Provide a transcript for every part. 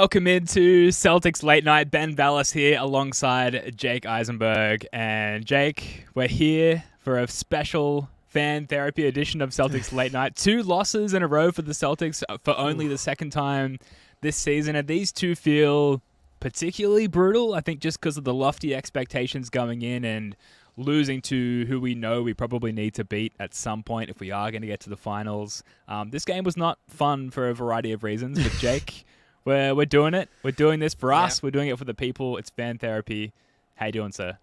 Welcome into Celtics Late Night. Ben Vallis here alongside Jake Eisenberg. And Jake, we're here for a special fan therapy edition of Celtics Late Night. 2 losses in a row for the Celtics for only the second time this season. And these two feel particularly brutal, I think, just because of the lofty expectations going in and losing to who we know we probably need to beat at some point if we are going to get to the finals. This game was not fun for a variety of reasons, but Jake, we're doing it. We're doing this for us. We're doing it for the people. It's fan therapy. How you doing, sir?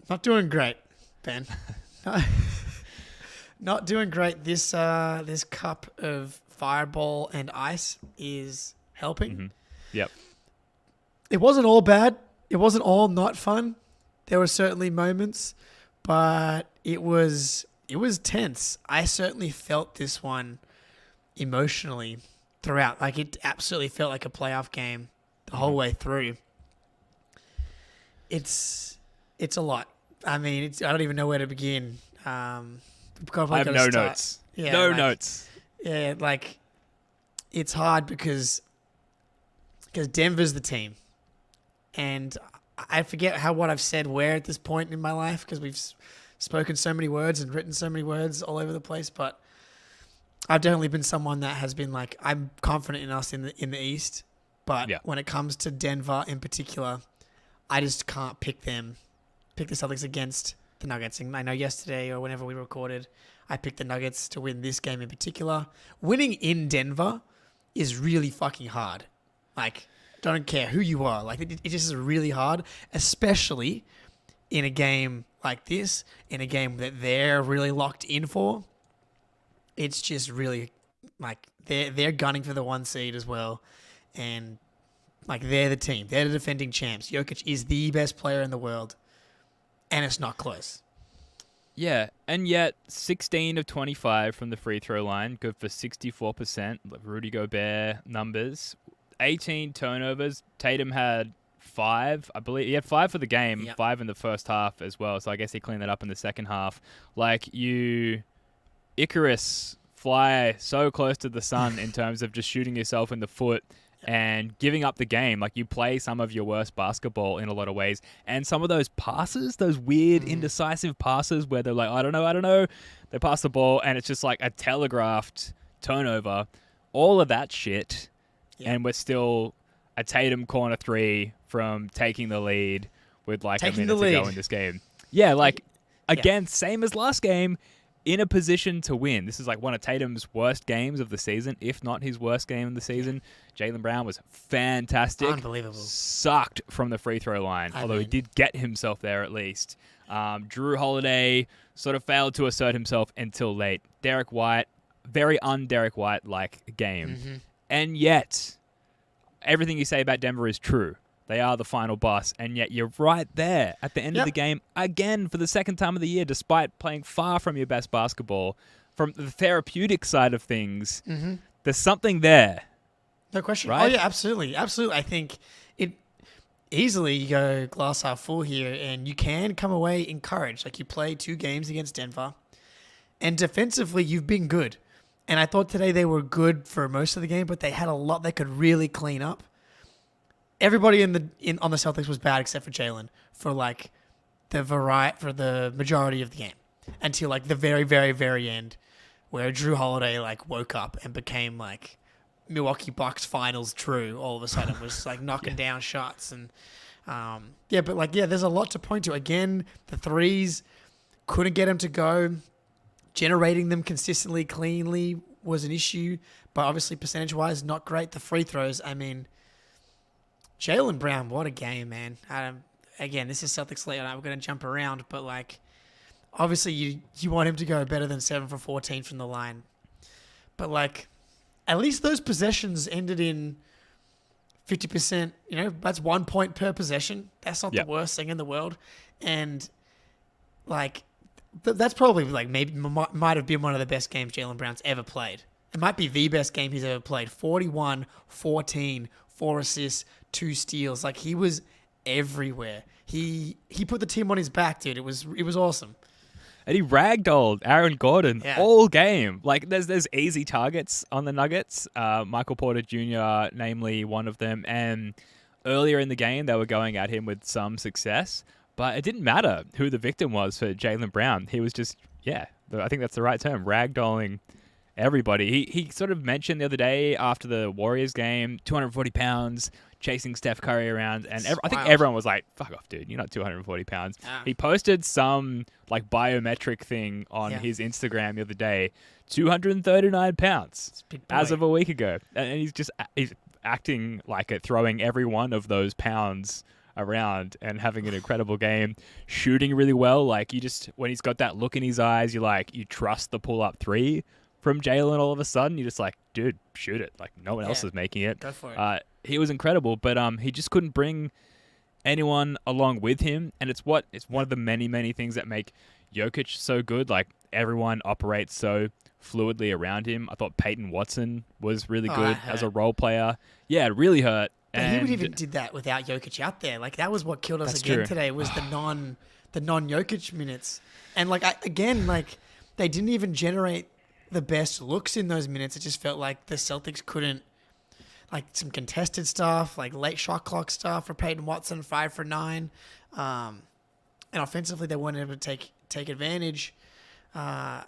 Not doing great, Ben. Not doing great. This cup of fireball and ice is helping. Mm-hmm. Yep. It wasn't all bad. It wasn't all not fun. There were certainly moments, but it was tense. I certainly felt this one emotionally throughout. Like, it absolutely felt like a playoff game the whole way through. It's a lot. I mean, I don't even know where to begin. I have no notes. Yeah, no notes. Yeah, like, it's hard because Denver's the team. And I forget what I've said where at this point in my life, because we've spoken so many words and written so many words all over the place. But I've definitely been someone that has been like, I'm confident in us in the East. But when it comes to Denver in particular, I just can't pick the Celtics against the Nuggets. And I know yesterday or whenever we recorded, I picked the Nuggets to win this game in particular. Winning in Denver is really fucking hard. Like, don't care who you are. Like, it just is really hard, especially in a game like this, in a game that they're really locked in for. It's just really, like, they're gunning for the 1 seed as well. And, like, they're the team. They're the defending champs. Jokic is the best player in the world. And it's not close. Yeah, and yet 16 of 25 from the free throw line, good for 64%. Rudy Gobert numbers. 18 turnovers. Tatum had 5. I believe he had 5 for the game, 5 in the first half as well. So I guess he cleaned that up in the second half. Like, you, Icarus, fly so close to the sun in terms of just shooting yourself in the foot and giving up the game. Like, you play some of your worst basketball in a lot of ways. And some of those passes, those weird, indecisive passes where they're like, I don't know. They pass the ball and it's just like a telegraphed turnover. All of that shit. And we're still a Tatum corner 3 from taking the lead with like a minute to go in this game. Yeah, like, again, same as last game, in a position to win. This is like one of Tatum's worst games of the season, if not his worst game of the season. Jaylen Brown was fantastic. Unbelievable. Sucked from the free throw line, although he did get himself there at least. Drew Holiday sort of failed to assert himself until late. Derek White, very un-Derek White-like game. Mm-hmm. And yet, everything you say about Denver is true. They are the final boss, and yet you're right there at the end of the game, again, for the second time of the year, despite playing far from your best basketball. From the therapeutic side of things, there's something there. No question. Right? Oh, yeah, absolutely. Absolutely. I think it easily, you go glass half full here, and you can come away encouraged. Like, you play 2 games against Denver, and defensively, you've been good. And I thought today they were good for most of the game, but they had a lot they could really clean up. Everybody on the Celtics was bad except for Jaylen for like for the majority of the game until like the very, very, very end, where Drew Holiday like woke up and became like Milwaukee Bucks finals Drew. All of a sudden was like knocking down shots and there's a lot to point to. Again, the threes couldn't get him to go. Generating them consistently, cleanly was an issue, but obviously percentage-wise, not great. The free throws, I mean, Jaylen Brown, what a game, man. Again, this is Celtics late, and we're going to jump around, but like, obviously you want him to go better than 7 for 14 from the line. But like, at least those possessions ended in 50%, that's 1 point per possession. That's not the worst thing in the world. And like, that's probably like maybe might have been one of the best games Jaylen Brown's ever played. It might be the best game he's ever played. 41, 14, 4 assists, 2 steals. Like, he was everywhere. He put the team on his back, dude. It was awesome. And he ragdolled Aaron Gordon Yeah. all game. Like, there's easy targets on the Nuggets. Michael Porter Jr., namely one of them. And earlier in the game, they were going at him with some success. But it didn't matter who the victim was for Jaylen Brown. He was just, I think that's the right term, ragdolling everybody. He sort of mentioned the other day after the Warriors game, 240 pounds, chasing Steph Curry around. And I think everyone was like, fuck off, dude. You're not 240 pounds. He posted some like biometric thing on his Instagram the other day, 239 pounds as of a week ago. And he's acting like it, throwing every one of those pounds around and having an incredible game, shooting really well. Like, when he's got that look in his eyes, you trust the pull-up three from Jaylen all of a sudden. You're just like, dude, shoot it. Like, no one else is making it. Go for it. He was incredible, but he just couldn't bring anyone along with him. And it's one of the many, many things that make Jokic so good. Like, everyone operates so fluidly around him. I thought Peyton Watson was really good as a role player. Yeah, it really hurt. But he would even did that without Jokic out there. Like, that was what killed us again today, was the non-Jokic minutes. And like, they didn't even generate the best looks in those minutes. It just felt like the Celtics couldn't, like, some contested stuff, like late shot clock stuff for Peyton Watson, 5 for 9. And offensively, they weren't able to take advantage. We're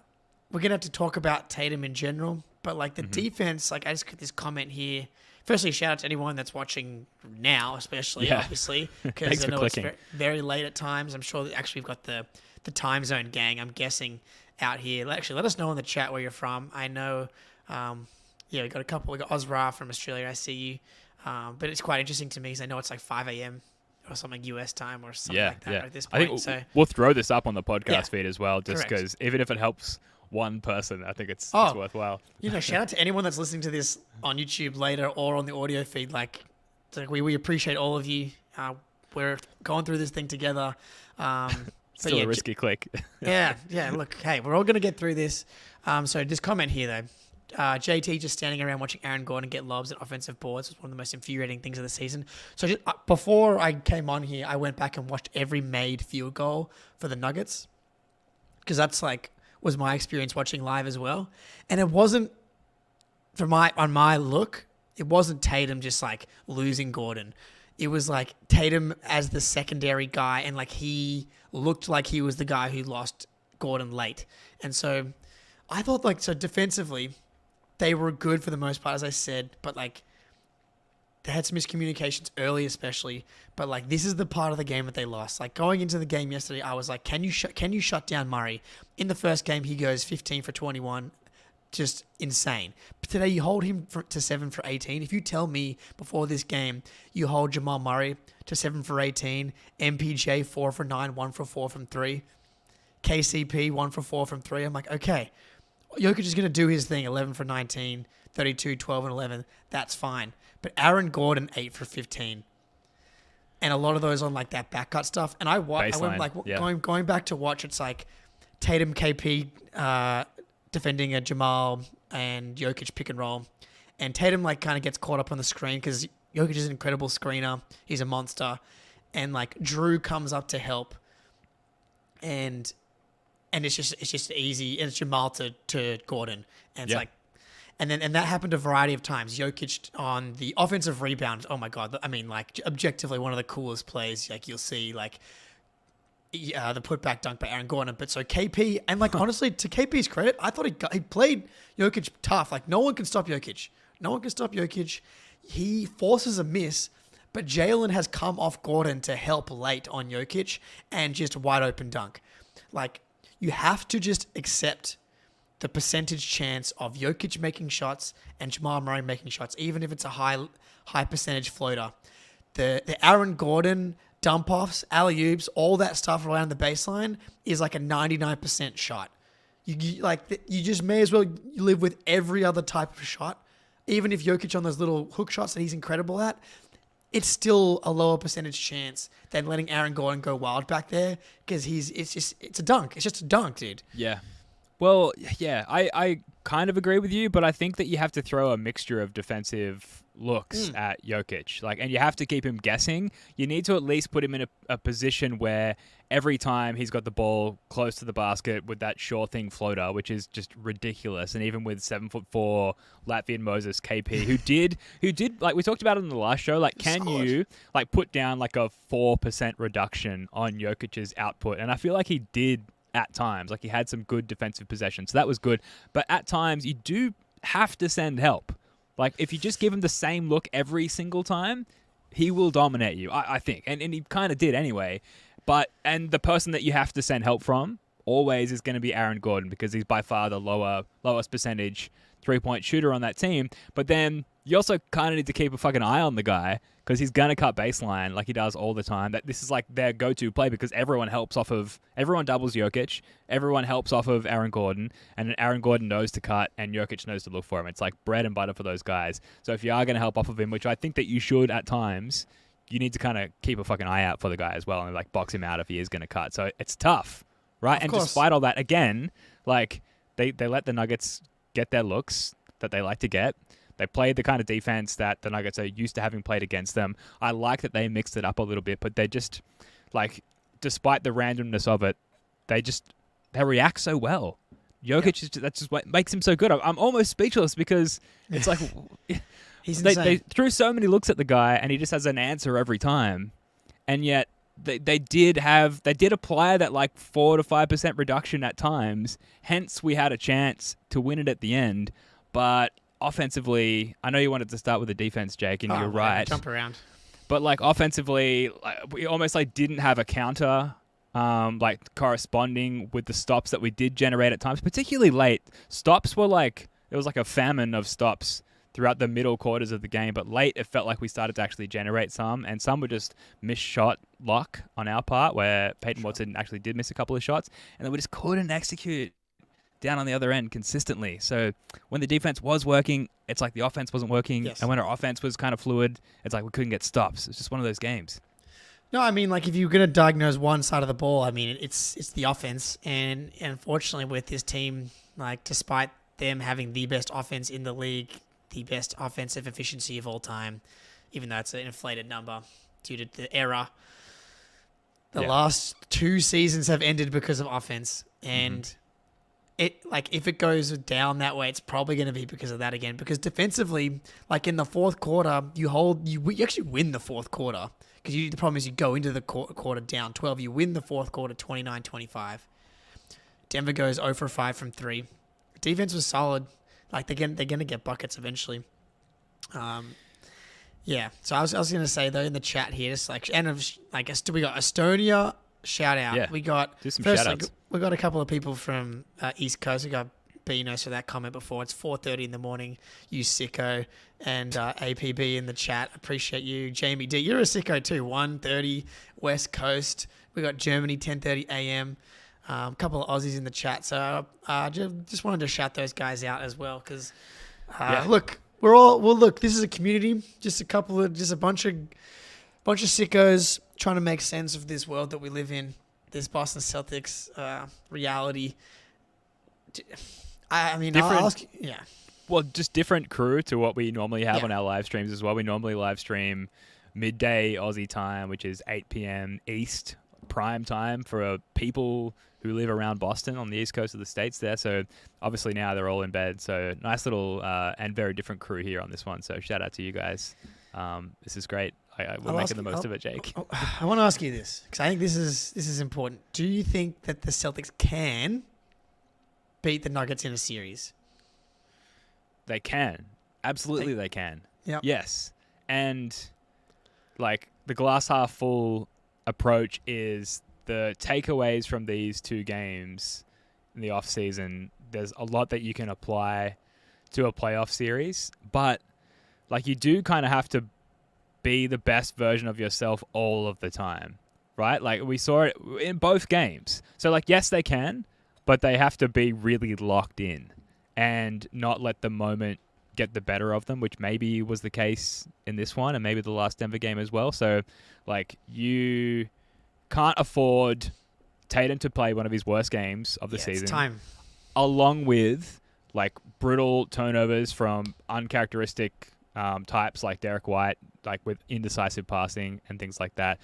going to have to talk about Tatum in general, but like the defense, like, I just got this comment here. Firstly, shout out to anyone that's watching now, especially, obviously, because I know it's very late at times. I'm sure that actually we've got the time zone gang, I'm guessing, out here. Actually, let us know in the chat where you're from. I know, we got a couple. We got Ozra from Australia. I see you. But it's quite interesting to me because I know it's like 5 a.m. or something US time or something like that at this point. I think we'll throw this up on the podcast feed as well, just because even if it helps one person, I think it's worthwhile. Shout out to anyone that's listening to this on YouTube later or on the audio feed. Like we appreciate all of you. We're going through this thing together. Still a risky click. Look, hey, we're all going to get through this. So this comment here, though. JT just standing around watching Aaron Gordon get lobs at offensive boards was one of the most infuriating things of the season. So just, before I came on here, I went back and watched every made field goal for the Nuggets, because that's was my experience watching live as well. And it wasn't, on my look, it wasn't Tatum just losing Gordon. It was Tatum as the secondary guy, and he looked like he was the guy who lost Gordon late. And so I thought defensively, they were good for the most part, as I said, but they had some miscommunications early, especially. But this is the part of the game that they lost. Going into the game yesterday, I was like, can you shut down Murray? In the first game, he goes 15 for 21, just insane. But today, you hold him to 7 for 18. If you tell me before this game you hold Jamal Murray to 7 for 18, MPJ 4 for 9, 1 for 4 from 3, KCP 1 for 4 from 3, I'm like, okay, Jokic is going to do his thing, 11 for 19, 32, 12, and 11. That's fine. But Aaron Gordon, 8 for 15. And a lot of those on that back cut stuff. And I went going back to watch, it's Tatum, KP defending a Jamal and Jokic pick and roll. And Tatum kind of gets caught up on the screen because Jokic is an incredible screener. He's a monster. And Drew comes up to help. And it's just easy. And it's Jamal to Gordon. And it's And that happened a variety of times. Jokic on the offensive rebound. Oh my God. I mean, objectively one of the coolest plays. You'll see the putback dunk by Aaron Gordon. But so KP, and honestly, to KP's credit, I thought he played Jokic tough. No one can stop Jokic. No one can stop Jokic. He forces a miss, but Jaylen has come off Gordon to help late on Jokic and just wide open dunk. You have to just accept the percentage chance of Jokic making shots and Jamal Murray making shots, even if it's a high percentage floater. The Aaron Gordon dump-offs, alley-oops, all that stuff around the baseline is a 99% shot. You just may as well live with every other type of shot. Even if Jokic on those little hook shots that he's incredible at, it's still a lower percentage chance than letting Aaron Gordon go wild back there, because it's a dunk. It's just a dunk, dude. Yeah. Well, yeah, I kind of agree with you, but I think that you have to throw a mixture of defensive looks at Jokic. And you have to keep him guessing. You need to at least put him in a position where every time he's got the ball close to the basket with that sure thing floater, which is just ridiculous. And even with 7'4" Latvian Moses KP, who did like we talked about it in the last show, can you put down a 4% reduction on Jokic's output? And I feel like he did at times. He had some good defensive possessions, so that was good. But at times, you do have to send help. If you just give him the same look every single time, he will dominate you, I think. And he kind of did anyway. And the person that you have to send help from always is going to be Aaron Gordon, because he's by far the lowest percentage three-point shooter on that team. But then you also kind of need to keep a fucking eye on the guy, because he's going to cut baseline like he does all the time. This is their go-to play, because everyone doubles Jokic, everyone helps off of Aaron Gordon, and Aaron Gordon knows to cut, and Jokic knows to look for him. It's like bread and butter for those guys. So if you are going to help off of him, which I think that you should at times, you need to kind of keep a fucking eye out for the guy as well, and box him out if he is going to cut. So it's tough, right? Of and course. Despite all that, again, they let the Nuggets get their looks that they like to get. They played the kind of defense that the Nuggets are used to having played against them. I like that they mixed it up a little bit, but they just, despite the randomness of it, they react so well. Jokic, that's just what makes him so good. I'm almost speechless, because it's He's they insane. threw so many looks at the guy, and he just has an answer every time. And yet they did apply that 4 to 5% reduction at times. Hence, we had a chance to win it at the end. But offensively, I know you wanted to start with the defense, Jake, and you're right. Jump around. But offensively, we almost didn't have a counter corresponding with the stops that we did generate at times, particularly late. Stops were it was a famine of stops throughout the middle quarters of the game, but late it felt like we started to actually generate some, and some were just missed shot luck on our part, where Peyton Watson actually did miss a couple of shots, and then we just couldn't execute down on the other end consistently. So when the defense was working, it's the offense wasn't working, and when our offense was kind of fluid, it's we couldn't get stops. It's just one of those games. No, I mean, if you're going to diagnose one side of the ball, I mean, it's the offense, and unfortunately with this team, despite them having the best offense in the league, the best offensive efficiency of all time, even though it's an inflated number due to the error. The last 2 seasons have ended because of offense, and if it goes down that way, it's probably going to be because of that again. Because defensively, in the fourth quarter, you actually win the fourth quarter, because the problem is you go into the quarter down 12, you win the fourth quarter 29-25. Denver goes 0 for 5 from 3. Defense was solid. They're gonna get buckets eventually. Yeah. So I was gonna say though in the chat here, just I guess we got Estonia shout out. Yeah. We got Do some shout outs. we got a couple of people from East Coast. We got Benos for that comment before. It's 4:30 in the morning. You sicko, and APB in the chat. Appreciate you, Jamie D. You're a sicko too. 1:30 West Coast. We got Germany 10:30 a.m. A couple of Aussies in the chat, so just wanted to shout those guys out as well, because look, this is a community, just a bunch of sickos trying to make sense of this world that we live in, this Boston Celtics reality. I mean, I'll ask, Well, just different crew to what we normally have on our live streams as well. We normally live stream midday Aussie time, which is 8 p.m. East prime time for people who live around Boston on the east coast of the States there. So obviously now they're all in bed. So nice little and very different crew here on this one. So shout out to you guys. This is great. We're making the most of it, Jake. I want to ask you this, because I think this is important. Do you think that the Celtics can beat the Nuggets in a series? They can. Absolutely they can. Yep. Yes. And the glass half full approach is the takeaways from these 2 games in the off season. There's a lot that you can apply to a playoff series, but you do kind of have to be the best version of yourself all of the time, right? We saw it in both games. So yes, they can, but they have to be really locked in and not let the moment get the better of them, which maybe was the case in this one and maybe the last Denver game as well. So you can't afford Tatum to play one of his worst games of the season. It's time. along with like brutal turnovers from uncharacteristic types like Derek White, like with indecisive passing and things like that,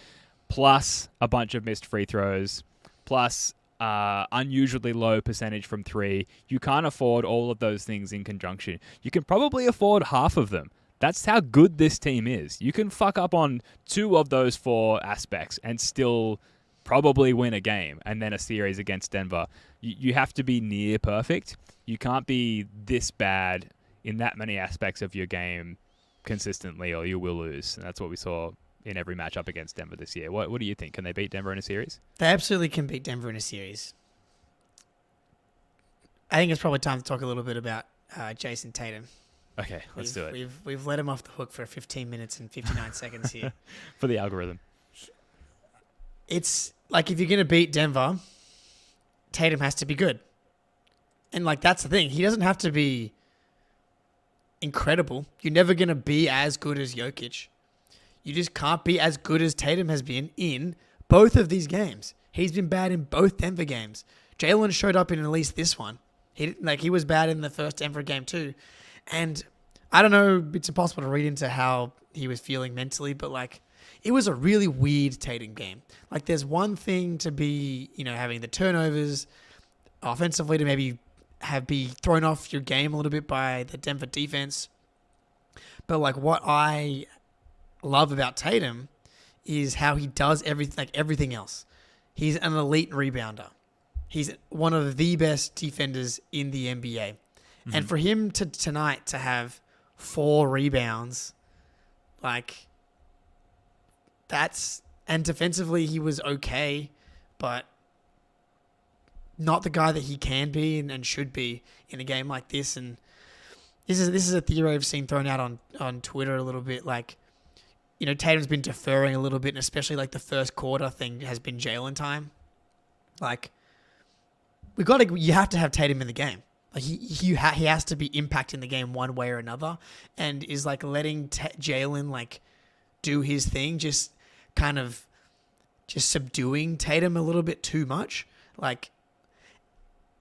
plus a bunch of missed free throws, plus unusually low percentage from three. You can't afford all of those things in conjunction. You can probably afford half of them. That's how good this team is. You can fuck up on 2 of those 4 aspects and still probably win a game and then a series against Denver. You have to be near perfect. You can't be this bad in that many aspects of your game consistently or you will lose. And that's what we saw in every matchup against Denver this year. What do you think? Can they beat Denver in a series? They absolutely can beat Denver in a series. I think it's probably time to talk a little bit about Jason Tatum. Okay, let's do it. We've let him off the hook for 15 minutes and 59 seconds here. For the algorithm. It's like if you're going to beat Denver, Tatum has to be good. And like that's the thing. He doesn't have to be incredible. You're never going to be as good as Jokic. You just can't be as good as Tatum has been in both of these games. He's been bad in both Denver games. Jalen showed up in at least this one. He was bad in the first Denver game too. And I don't know, it's impossible to read into how he was feeling mentally, but like it was a really weird Tatum game. Like there's one thing to be, having the turnovers offensively to maybe be thrown off your game a little bit by the Denver defense. But like what I love about Tatum is how he does everything else. He's an elite rebounder. He's one of the best defenders in the NBA. Mm-hmm. And for him tonight to have 4 rebounds, like and defensively he was okay, but not the guy that he can be and should be in a game like this. And this is a theory I've seen thrown out on Twitter a little bit. Like, Tatum's been deferring a little bit, and especially like the first quarter thing has been Jalen time. Like, you have to have Tatum in the game. Like he has to be impacting the game one way or another, and is like letting Jalen like do his thing, just kind of just subduing Tatum a little bit too much. Like,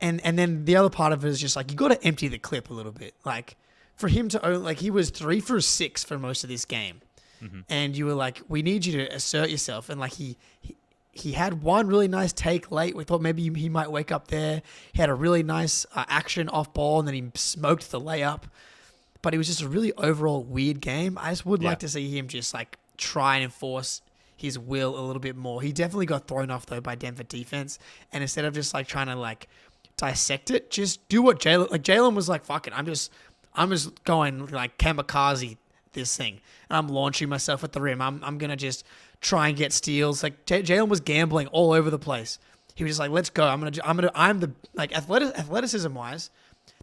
and then the other part of it is just like you got to empty the clip a little bit. Like for him to he was 3 for 6 for most of this game, mm-hmm. and you were like, we need you to assert yourself, and like he had one really nice take late. We thought maybe he might wake up there. He had a really nice action off ball, and then he smoked the layup. But it was just a really overall weird game. I just would like to see him just like try and enforce his will a little bit more. He definitely got thrown off though by Denver defense, and instead of just like trying to like dissect it, just do what Jalen was like. Fuck it, I'm just going like kamikaze this thing, and I'm launching myself at the rim. I'm gonna just try and get steals. Like Jalen was gambling all over the place. He was just like, let's go. I'm the like athleticism wise,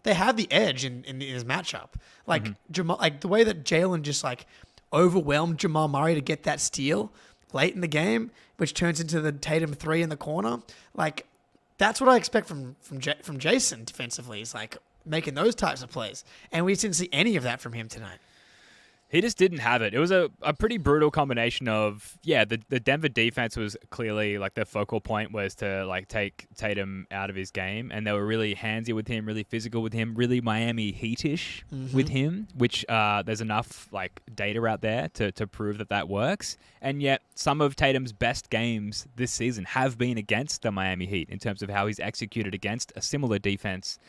they have the edge in his matchup. Like mm-hmm. Jamal, like the way that Jalen just like overwhelmed Jamal Murray to get that steal late in the game, which turns into the Tatum 3 in the corner. Like that's what I expect from Jason defensively. Is like making those types of plays, and we didn't see any of that from him tonight. He just didn't have it. It was a pretty brutal combination of, the Denver defense was clearly like their focal point was to like take Tatum out of his game, and they were really handsy with him, really physical with him, really Miami Heat-ish mm-hmm. with him, which there's enough like data out there to prove that works. And yet some of Tatum's best games this season have been against the Miami Heat in terms of how he's executed against a similar defense.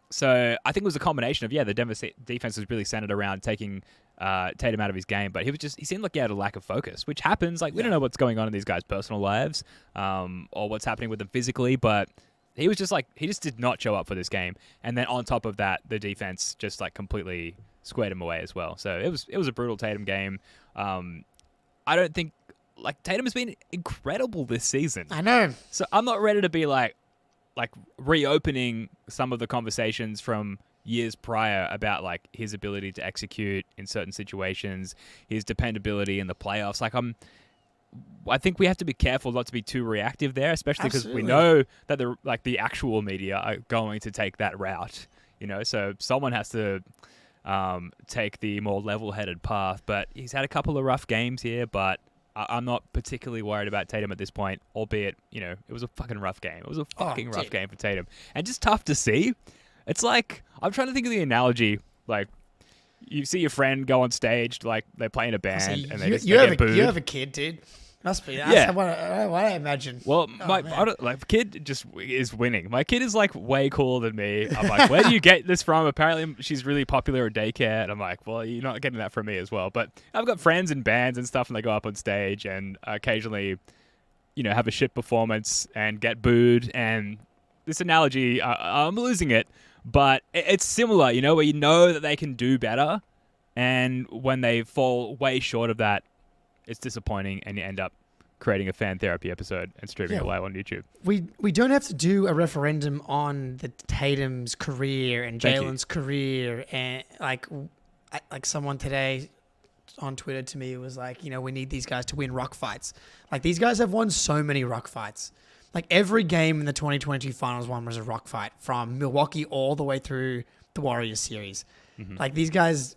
So I think it was a combination of, the Denver defense was really centered around taking Tatum out of his game, but he seemed like he had a lack of focus, which happens. Like, we don't know what's going on in these guys' personal lives or what's happening with them physically, but he was just like, he just did not show up for this game. And then on top of that, the defense just like completely squared him away as well. So it was a brutal Tatum game. I don't think, like, Tatum has been incredible this season. I know. So I'm not ready to be like reopening some of the conversations from years prior about like his ability to execute in certain situations, his dependability in the playoffs. Like I think we have to be careful not to be too reactive there, especially because we know that the actual media are going to take that route, so someone has to take the more level-headed path. But he's had a couple of rough games here, but I'm not particularly worried about Tatum at this point, albeit, it was a fucking rough game. It was a fucking rough game for Tatum. And just tough to see. It's like, I'm trying to think of the analogy, like, you see your friend go on stage, like, they play in a band, and they get booed. You have a kid, dude. Must be. That's what I imagine. Well, my kid just is winning. My kid is like way cooler than me. I'm like, where do you get this from? Apparently, she's really popular at daycare. And I'm like, well, you're not getting that from me as well. But I've got friends in bands and stuff, and they go up on stage and occasionally, have a shit performance and get booed. And this analogy, I'm losing it, but it's similar, where you know that they can do better, and when they fall way short of that, it's disappointing, and you end up creating a fan therapy episode and streaming it live on YouTube. We don't have to do a referendum on the Tatum's career and Jalen's career, and like someone today on Twitter to me was like, we need these guys to win rock fights. Like, these guys have won so many rock fights. Like, every game in the 2022 Finals one was a rock fight, from Milwaukee all the way through the Warriors series. Mm-hmm. Like, these guys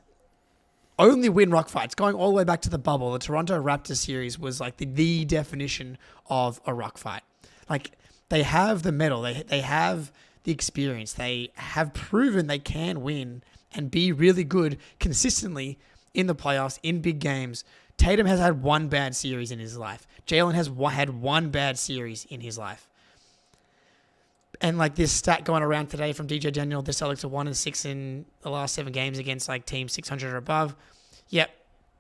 only win rock fights, going all the way back to the bubble. The Toronto Raptors series was like the definition of a rock fight. Like, they have the medal, they have the experience, they have proven they can win and be really good consistently in the playoffs, in big games. Tatum has had one bad series in his life. Jalen has had one bad series in his life. And like this stat going around today from DJ Daniel, the Celtics are 1-6 in the last 7 games against like teams 600 or above. Yep,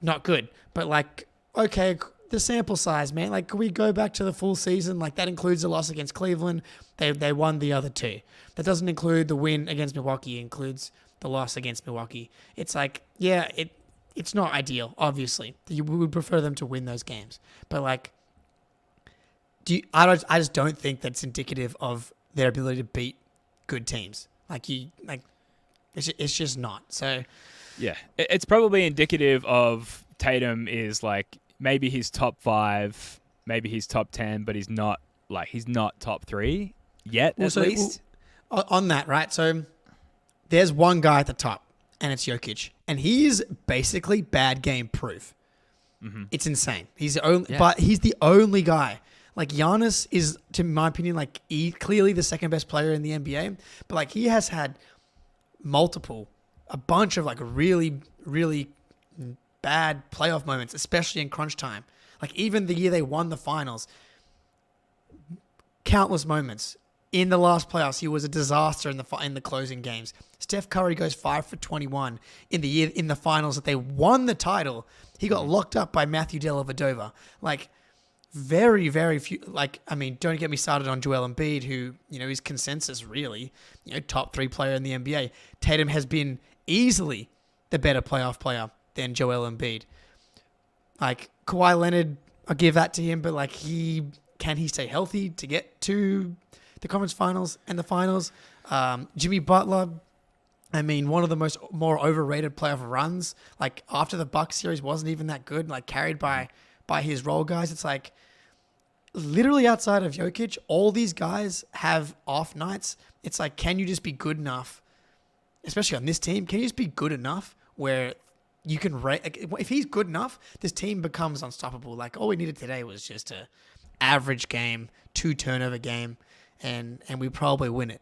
not good. But like, okay, the sample size, man. Like, can we go back to the full season? Like, that includes the loss against Cleveland. They won the other 2. That doesn't include the win against Milwaukee. It includes the loss against Milwaukee. It's like, it's not ideal, obviously. We would prefer them to win those games. But like, I just don't think that's indicative of their ability to beat good teams. It's just not. So yeah, it's probably indicative of Tatum is like, maybe he's top 5, maybe he's top 10, but he's not top 3 yet, at least. On that, right? So there's one guy at the top, and it's Jokic, and he is basically bad game proof. Mm-hmm. It's insane. But he's the only guy. Like, Giannis is, to my opinion, like clearly the second best player in the NBA. But like, he has had a bunch of like really, really bad playoff moments, especially in crunch time. Like, even the year they won the finals, countless moments. In the last playoffs, he was a disaster in the closing games. Steph Curry goes 5 for 21 in the finals that they won the title. He got locked up by Matthew Dellavedova. Like, very, very few. Like, I mean, don't get me started on Joel Embiid, who, is consensus really, top 3 player in the NBA. Tatum has been easily the better playoff player than Joel Embiid. Like, Kawhi Leonard, I'll give that to him, but like, can he stay healthy to get to the conference finals and the finals? Jimmy Butler, I mean, one of the more overrated playoff runs. Like, after the Bucks series wasn't even that good, like carried by his role guys. It's like, literally outside of Jokic, all these guys have off nights. It's like, can you just be good enough, especially on this team? Can you just be good enough where you can if he's good enough, this team becomes unstoppable. Like, all we needed today was just a average game, 2 turnover game, and we probably win it.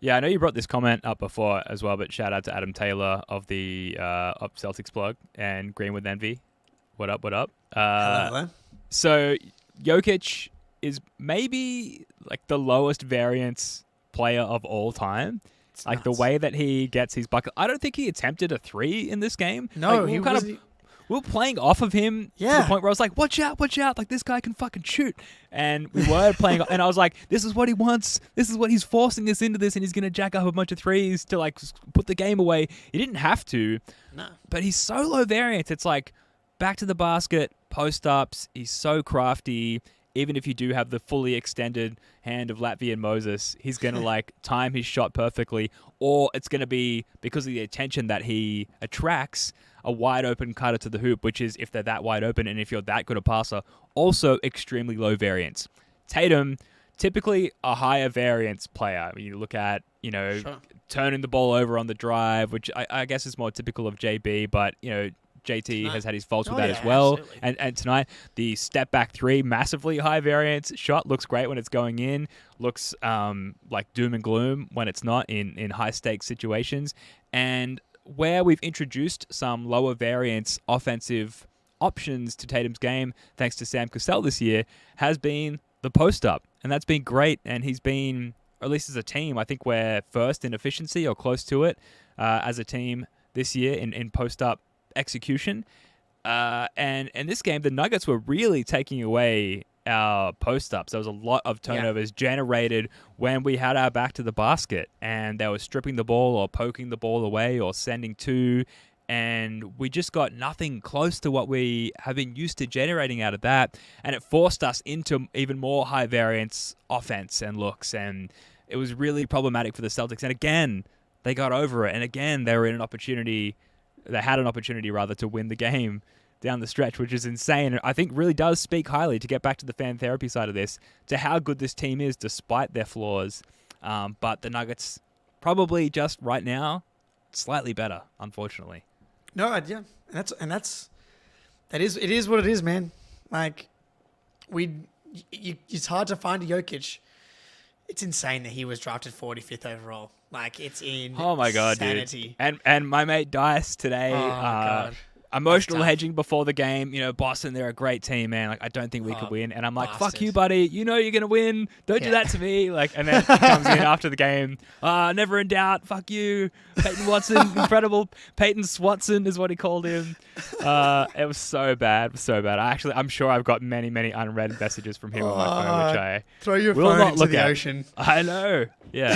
Yeah, I know you brought this comment up before as well, but shout out to Adam Taylor of the Celtics blog and Green with Envy. What up? Hello. So Jokic is maybe like the lowest variance player of all time. It's like nuts. The way that he gets his bucket. I don't think he attempted a 3 in this game. No, like, we were playing off of him to the point where I was like, watch out. Like, this guy can fucking shoot. And we were playing, and I was like, this is what he wants. This is what he's forcing us into this, and he's going to jack up a bunch of 3s to, like, put the game away. He didn't have to. No. But he's so low variance. It's like, back to the basket, post-ups. He's so crafty. Even if you do have the fully extended hand of Latvian Moses, he's going to, like, time his shot perfectly. Or it's going to be, because of the attention that he attracts, a wide open cutter to the hoop, which is, if they're that wide open and if you're that good a passer, also extremely low variance. Tatum, typically a higher variance player. You look at, turning the ball over on the drive, which I guess is more typical of JB, but, JT has had his faults with Oh, that yeah, as well. absolutely. And tonight, the step back three, massively high variance shot, looks great when it's going in. Looks like doom and gloom when it's not in high stakes situations. And where we've introduced some lower variance offensive options to Tatum's game, thanks to Sam Cassell this year, has been the post up. And that's been great. And he's been, or at least as a team, I think we're first in efficiency or close to it as a team this year in post up execution. And in this game, the Nuggets were really taking away our post ups. There was a lot of turnovers generated when we had our back to the basket, and they were stripping the ball or poking the ball away or sending two. And we just got nothing close to what we have been used to generating out of that. And it forced us into even more high variance offense and looks. And it was really problematic for the Celtics. And again, they got over it. And again, they had an opportunity rather to win the game down the stretch, which is insane. And I think really does speak highly, to get back to the fan therapy side of this, to how good this team is despite their flaws. But the Nuggets probably just right now slightly better, unfortunately. No, yeah, it is what it is, man. Like it's hard to find a Jokic. It's insane that he was drafted 45th overall. Like, it's insanity. Oh my god, dude! And my mate Dice today. God. Emotional hedging before the game. You know, Boston, they're a great team, man. Like, I don't think we could win. And I'm like, fuck you, buddy. You know you're going to win. Don't do that to me. Like, and then he comes in after the game. Never in doubt. Fuck you. Peyton Watson, incredible. Peyton Swatson is what he called him. It was so bad. So bad. I'm sure I've got many, many unread messages from him on my phone, which I throw your will phone not into look the at. ocean. I know. Yeah.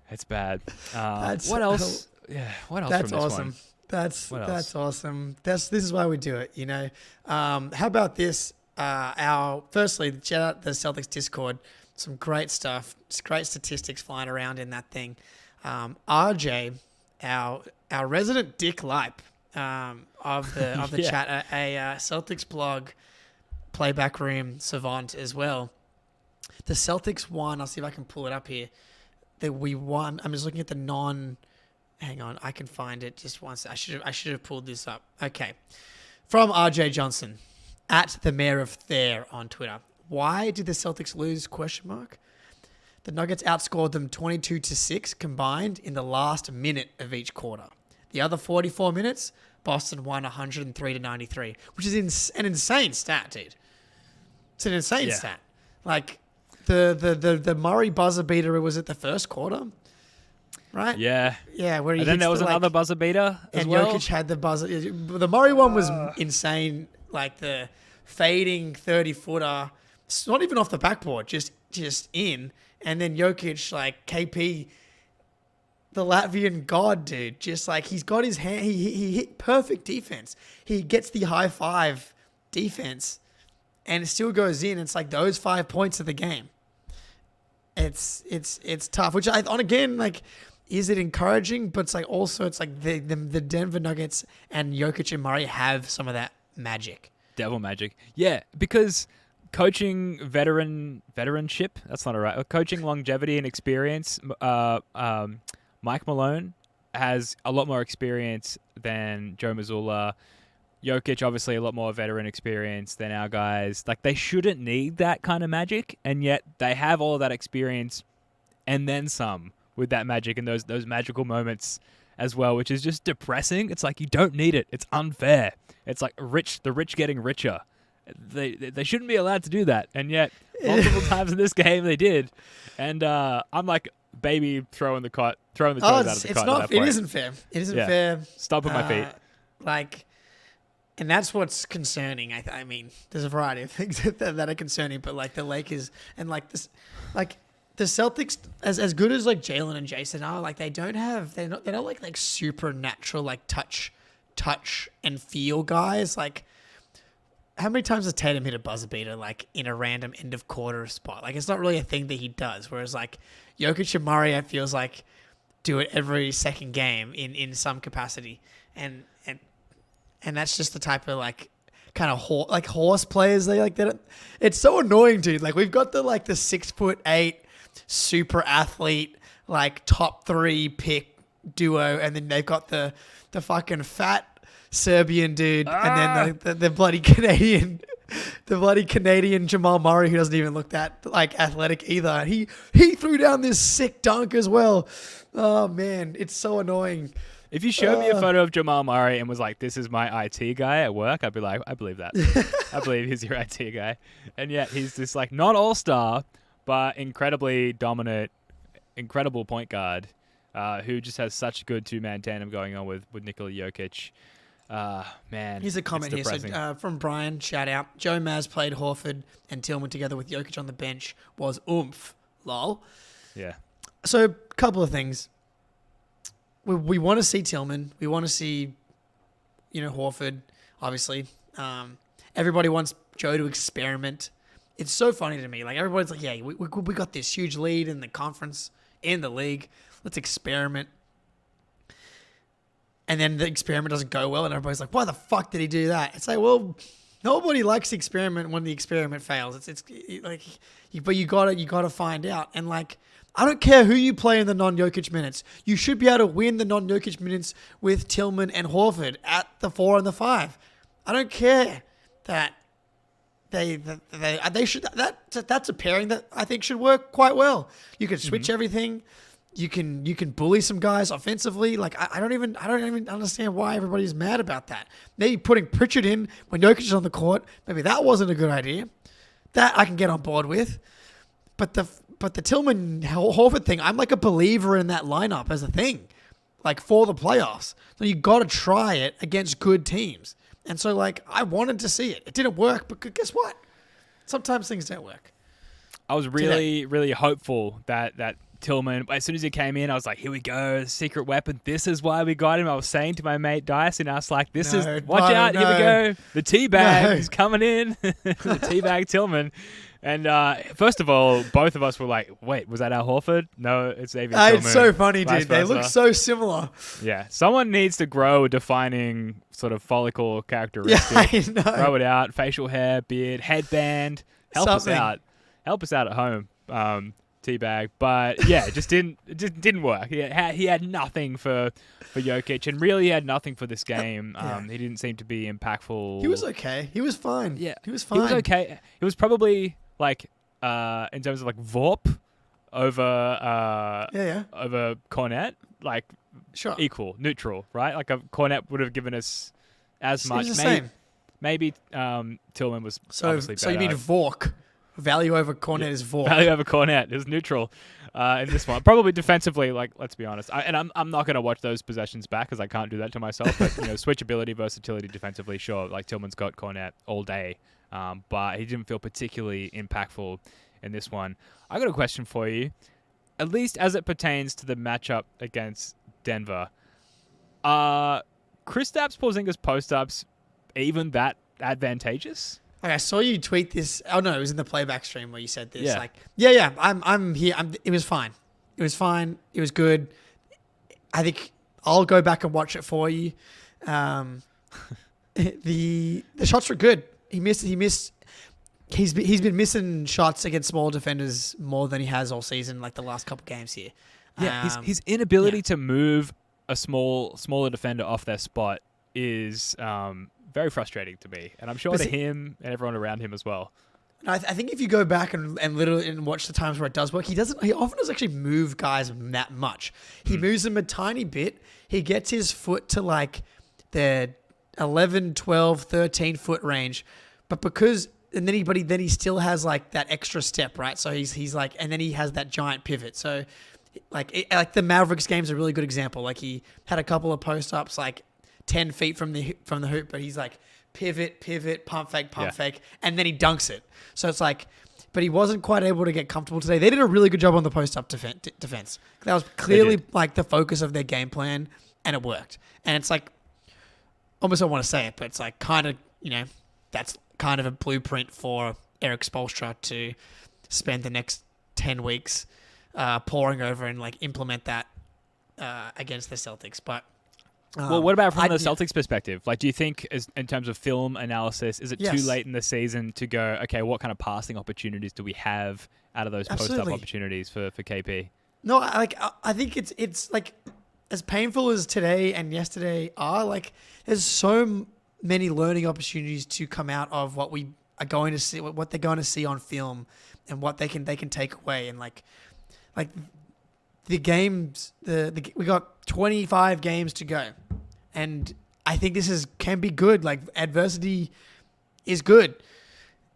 It's bad. What else? Yeah. What else That's from this awesome. one? That's awesome. This is why we do it, you know. How about this? Firstly, shout out the Celtics Discord. Some great stuff. Just great statistics flying around in that thing. RJ, our resident Dick Lipe of the chat, a Celtics blog playback room savant as well. The Celtics won. I'll see if I can pull it up here. That we won. I'm just looking at the non. Hang on, I can find it. Just once. I should have pulled this up. Okay, from RJ Johnson, at the Mayor of Thayer on Twitter. Why did the Celtics lose? ? The Nuggets outscored them 22-6 combined in the last minute of each quarter. The other 44 minutes, Boston won 103-93, which is an insane stat, dude. It's an insane stat. Like the Murray buzzer beater was at the first quarter. Right? Yeah. Yeah, where he and then there was another buzzer beater as and well. Jokic had the buzzer. The Murray one was insane, like the fading 30-footer, not even off the backboard, just in. And then Jokic, like KP, the Latvian god, dude, just like he's got his hand, he hit perfect defense. He gets the high five defense, and it still goes in. It's like those 5 points of the game. It's tough, which again, like, is it encouraging? But it's like also it's like the Denver Nuggets and Jokic and Murray have some of that magic. Devil magic. Yeah, because coaching veteranship, that's not right. Coaching longevity and experience, Mike Malone has a lot more experience than Joe Mazzulla. Jokic, obviously, a lot more veteran experience than our guys. Like, they shouldn't need that kind of magic, and yet they have all of that experience and then some with that magic and those magical moments as well, which is just depressing. It's like, you don't need it. It's unfair. It's like the rich getting richer. They shouldn't be allowed to do that, and yet multiple times in this game they did. And I'm like baby throwing the toys out of the cot. At that point. It isn't fair. It isn't fair. Stop at my feet. And that's what's concerning. I mean, there's a variety of things that are concerning, but like the Lakers and like this, like the Celtics, as good as like Jalen and Jason are, like they're not like supernatural like touch and feel guys. Like, how many times has Tatum hit a buzzer beater like in a random end of quarter spot? Like, it's not really a thing that he does. Whereas like Jokic and Murray, it feels like do it every second game in some capacity, and that's just the type of like kind of horse players they like that. It's so annoying, dude. Like, we've got the 6'8" super athlete, like top 3 pick duo, and then they've got the fucking fat Serbian dude, and then the bloody Canadian, Jamal Murray, who doesn't even look that like athletic either. He threw down this sick dunk as well. Oh man, it's so annoying. If you showed me a photo of Jamal Murray and was like, "This is my IT guy at work," I'd be like, "I believe that. I believe he's your IT guy." And yet he's this like not all-star, but incredibly dominant, incredible point guard who just has such good two-man tandem going on with Nikola Jokic. Man, here's a comment here. So, from Brian, shout out. Joe Maz played Horford and Tillman together with Jokic on the bench. Was oomph. Lol. Yeah. So, a couple of things. We want to see Tillman. We want to see, Horford, obviously. Everybody wants Joe to experiment. It's so funny to me. Like, everybody's like, yeah, we got this huge lead in the conference, in the league. Let's experiment. And then the experiment doesn't go well, and everybody's like, why the fuck did he do that? It's like, well, nobody likes the experiment when the experiment fails. It's like, but you gotta find out. And like, I don't care who you play in the non-Jokic minutes. You should be able to win the non-Jokic minutes with Tillman and Horford at the 4 and the 5. I don't care that they should. That's a pairing that I think should work quite well. You can switch everything. You can bully some guys offensively. Like I don't even understand why everybody's mad about that. Maybe putting Pritchard in when Jokic is on the court, maybe that wasn't a good idea. That I can get on board with. But the Tillman Horford thing, I'm like a believer in that lineup as a thing, like for the playoffs. So you got to try it against good teams. And so like I wanted to see it. It didn't work, but guess what? Sometimes things don't work. I was really hopeful that Tillman, as soon as he came in, I was like, here we go, secret weapon. This is why we got him. I was saying to my mate Dice, and I was like, watch out, here we go. The teabag is coming in. The teabag Tillman. And first of all, both of us were like, wait, was that Al Horford? No, it's Xavier Tillman. It's so funny, dude. They look so similar. Yeah. Someone needs to grow a defining sort of follicle characteristic. Yeah, I know. Grow it out. Facial hair, beard, headband. Help us out. Help us out at home. Teabag. But yeah, it just didn't work. He had nothing for Jokic, and really he had nothing for this game. He didn't seem to be impactful. He was okay. He was fine. Yeah. He was fine. He was okay. He was probably like in terms of like Vorp over Cornet, like equal, neutral, right? Like a Cornet would have given us as much. Maybe Tillman was obviously better. So you mean Vork? Value over Cornet is Vork. Value over Cornet is neutral in this one. Probably defensively, like let's be honest. I'm not going to watch those possessions back because I can't do that to myself. But switchability, versatility, defensively, sure. Like Tillman's got Cornet all day. But he didn't feel particularly impactful in this one. I got a question for you, at least as it pertains to the matchup against Denver. Kristaps Porzingis post-ups even that advantageous? Like I saw you tweet this. Oh no, it was in the playback stream where you said this. Yeah. Like, I'm here. It was fine. It was fine. It was good. I think I'll go back and watch it for you. The shots were good. He's been missing shots against small defenders more than he has all season, like the last couple games here. Yeah, his inability to move a smaller defender off their spot is very frustrating to me, and I'm sure to him and everyone around him as well. I think if you go back and literally and watch the times where it does work, he often doesn't actually move guys that much. He moves them a tiny bit. He gets his foot to like the 11, 12, 13 foot range, but then he still has like that extra step, right? So he's like, and then he has that giant pivot. So like the Mavericks game's a really good example. Like he had a couple of post ups like 10 feet from the hoop, but he's like pivot, pump fake, and then he dunks it. So it's like, but he wasn't quite able to get comfortable today. They did a really good job on the post up defense. That was clearly like the focus of their game plan, and it worked. And it's like, almost I want to say it, but it's like kind of, that's kind of a blueprint for Eric Spoelstra to spend the next 10 weeks pouring over and like implement that against the Celtics. But well, what about from the Celtics perspective? Like, do you think, in terms of film analysis, is it too late in the season to go, okay, what kind of passing opportunities do we have out of those post-up opportunities for KP? No, I think it's like as painful as today and yesterday are, like there's so many learning opportunities to come out of what we are going to see, what they're going to see on film, and what they can take away. And like the games, we got 25 games to go, and I think this can be good. Like adversity is good.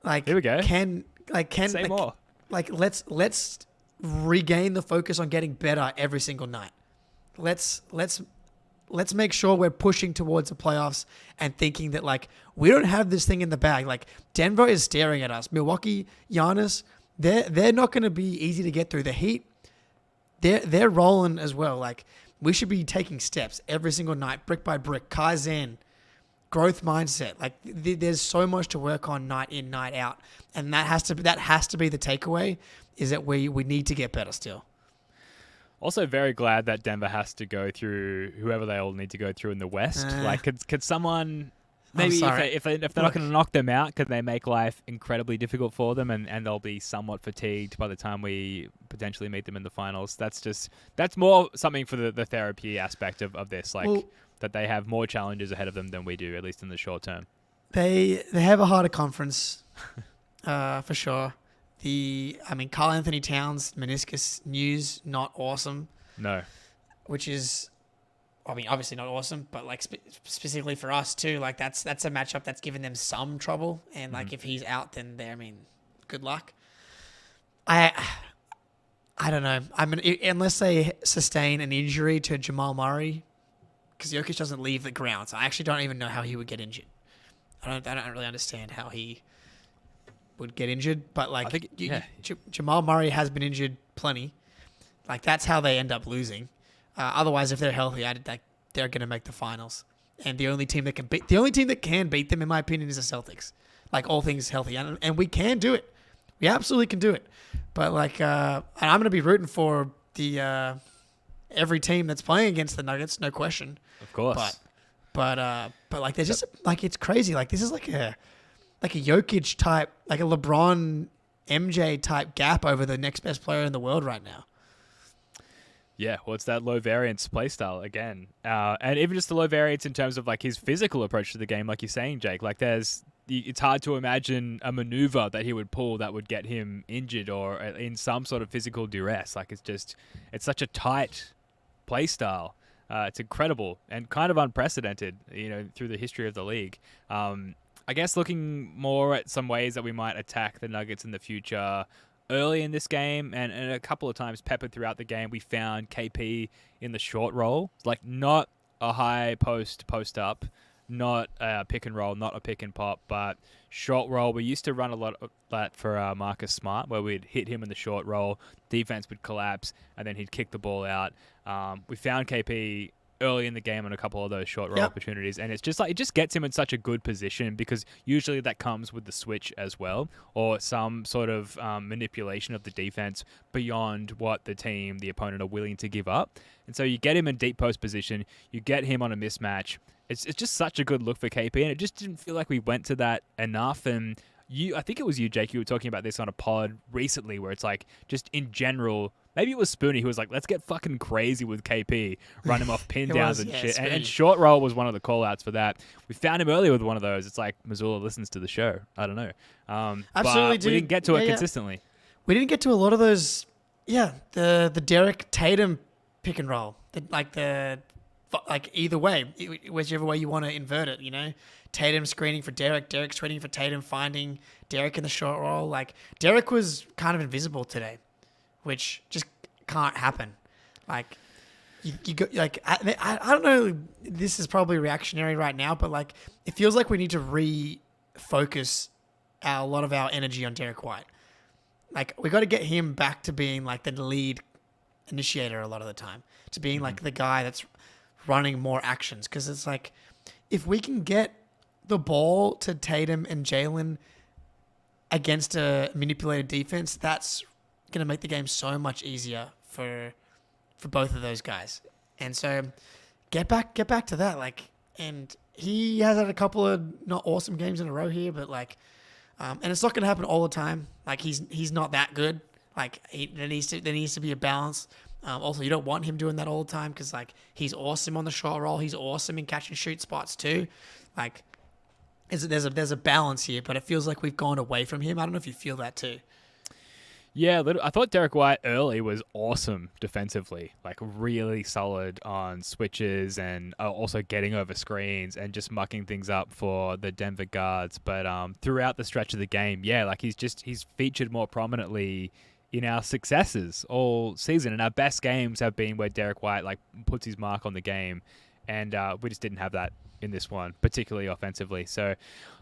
Like Here we go. Say more. Like let's regain the focus on getting better every single night. Let's make sure we're pushing towards the playoffs and thinking that like we don't have this thing in the bag. Like Denver is staring at us. Milwaukee, Giannis, they're not going to be easy to get through. The Heat, they're rolling as well. Like we should be taking steps every single night, brick by brick, Kaizen, growth mindset. Like there's so much to work on night in, night out, and that has to be the takeaway. Is that we need to get better still. Also, very glad that Denver has to go through whoever they all need to go through in the West. Like, could someone maybe if they're not going to knock them out, could they make life incredibly difficult for them, and they'll be somewhat fatigued by the time we potentially meet them in the finals? That's more something for the therapy aspect of this, like that they have more challenges ahead of them than we do, at least in the short term. They have a harder conference, for sure. Karl Anthony Towns meniscus news, not awesome. No. Which is, obviously not awesome, but like specifically for us too, like that's a matchup that's given them some trouble, and like if he's out, then good luck. I don't know. Unless they sustain an injury to Jamal Murray, because Jokic doesn't leave the ground, so I actually don't even know how he would get injured. I don't really understand how he would get injured, but like I think, Jamal Murray has been injured plenty. Like that's how they end up losing. Otherwise, if they're healthy, they're going to make the finals. And the only team that can beat them, in my opinion, is the Celtics. Like all things healthy, and we can do it. We absolutely can do it. But like, and I'm going to be rooting for the every team that's playing against the Nuggets, no question. Of course. But like, there's just like it's crazy. Like this is like a Jokic type, like a LeBron MJ type gap over the next best player in the world right now. Yeah, well, it's that low variance play style again. And even just the low variance in terms of like his physical approach to the game, like you're saying, Jake. Like it's hard to imagine a maneuver that he would pull that would get him injured or in some sort of physical duress. Like it's such a tight play style. It's incredible and kind of unprecedented, through the history of the league. I guess looking more at some ways that we might attack the Nuggets in the future. Early in this game and a couple of times peppered throughout the game, we found KP in the short roll. Like not a high post up, not a pick and roll, not a pick and pop, but short roll. We used to run a lot of that for Marcus Smart, where we'd hit him in the short roll, defense would collapse, and then he'd kick the ball out. We found KP early in the game on a couple of those short roll opportunities, and it's just like it just gets him in such a good position because usually that comes with the switch as well, or some sort of manipulation of the defense beyond what the opponent are willing to give up. And so you get him in deep post position, you get him on a mismatch. It's just such a good look for KP, and it just didn't feel like we went to that enough. And I think it was you, Jake, you were talking about this on a pod recently where it's like just in general. Maybe it was Spoonie who was like, let's get fucking crazy with KP, run him off pin downs and shit. And short roll was one of the call-outs for that. We found him earlier with one of those. It's like Missoula listens to the show. I don't know. Absolutely, but we didn't get to it consistently. We didn't get to a lot of those, the Derek Tatum pick and roll. Either way, whichever way you want to invert it, Tatum screening for Derek, Derek screening for Tatum, finding Derek in the short roll. Like, Derek was kind of invisible today, which just can't happen. Like, you go, like, I don't know, this is probably reactionary right now, but like, it feels like we need to refocus a lot of our energy on Derek White. Like, we got to get him back to being like the lead initiator a lot of the time, to being like the guy that's running more actions. Because it's like, if we can get the ball to Tatum and Jalen against a manipulated defense, that's going to make the game so much easier for both of those guys. And so get back to that. Like, and he has had a couple of not awesome games in a row here, but like, and it's not going to happen all the time. Like, he's not that good. Like, there needs to be a balance. Also, you don't want him doing that all the time because like he's awesome on the short roll. He's awesome in catch and shoot spots too. Like, there's a balance here, but it feels like we've gone away from him. I don't know if you feel that too. Yeah, I thought Derek White early was awesome defensively, like really solid on switches and also getting over screens and just mucking things up for the Denver guards. But throughout the stretch of the game, yeah, like he's featured more prominently in our successes all season, and our best games have been where Derek White like puts his mark on the game, and we just didn't have that in this one, particularly offensively. So.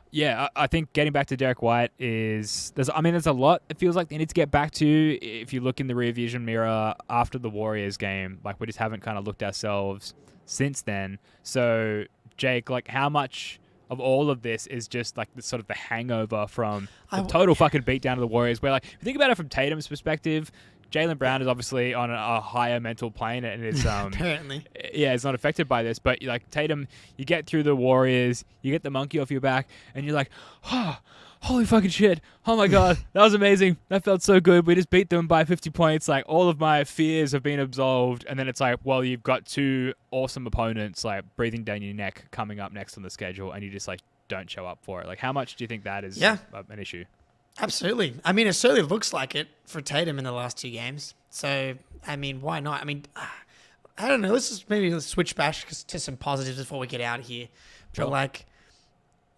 Yeah, I think getting back to Derek White there's a lot it feels like they need to get back to. If you look in the rear vision mirror after the Warriors game, like we just haven't kind of looked ourselves since then. So, Jake, like how much of all of this is just like the sort of the hangover from the total fucking beatdown of the Warriors, where like if you think about it from Tatum's perspective, Jaylen Brown is obviously on a higher mental plane and is apparently, yeah, is not affected by this. But like Tatum, you get through the Warriors, you get the monkey off your back, and you're like, oh, holy fucking shit! Oh my god, that was amazing. That felt so good. We just beat them by 50 points. Like all of my fears have been absolved. And then it's like, well, you've got two awesome opponents like breathing down your neck coming up next on the schedule, and you just like don't show up for it. Like how much do you think that is an issue? Absolutely. I mean, it certainly looks like it for Tatum in the last two games. So, I mean, why not? I mean, I don't know. Let's switch back to some positives before we get out of here. Sure. But, like,